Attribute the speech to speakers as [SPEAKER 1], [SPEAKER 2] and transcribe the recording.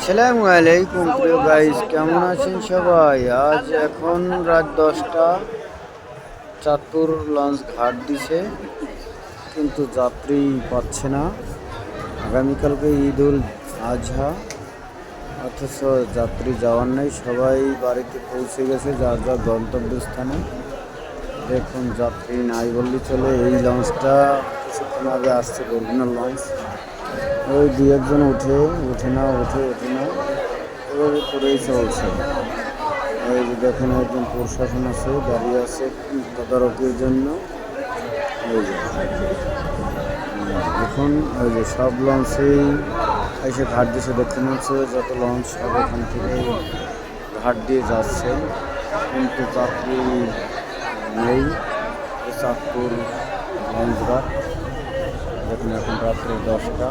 [SPEAKER 1] আসসালামু আলাইকুম প্রিয় গাইস, কেমন আছেন সবাই? আজ এখন রাত 10টা। চাঁদপুর লঞ্চ ঘাট দিছে, কিন্তু যাত্রী পাচ্ছে না। আগামীকালকে ঈদ উল আজহা, অথচ যাত্রী যাওয়ার নেই। সবাই বাড়িতে পৌঁছে গেছে যার যার গন্তব্যস্থানে। দেখুন, যাত্রী নাই বললেই চলে। এই লঞ্চটা কিছুক্ষণ আগে আসছে, বরগুনা লঞ্চ। ওই দু একজন উঠে না, এভাবে করেই চলছে। এই যে দেখেন, একজন প্রশাসন আছে, দাঁড়িয়ে আছে তদারকির জন্য। এই যে দেখুন, ওই যে সব লঞ্চেই এসে ঘাট দিয়েছে। দেখতে হচ্ছে যত লঞ্চ সব এখান থেকে ঘাট দিয়ে যাচ্ছে, কিন্তু যাত্রী নেই। চাঁদপুর লঞ্চ ঘাট। দেখুন, এখন রাত্রে 10টা।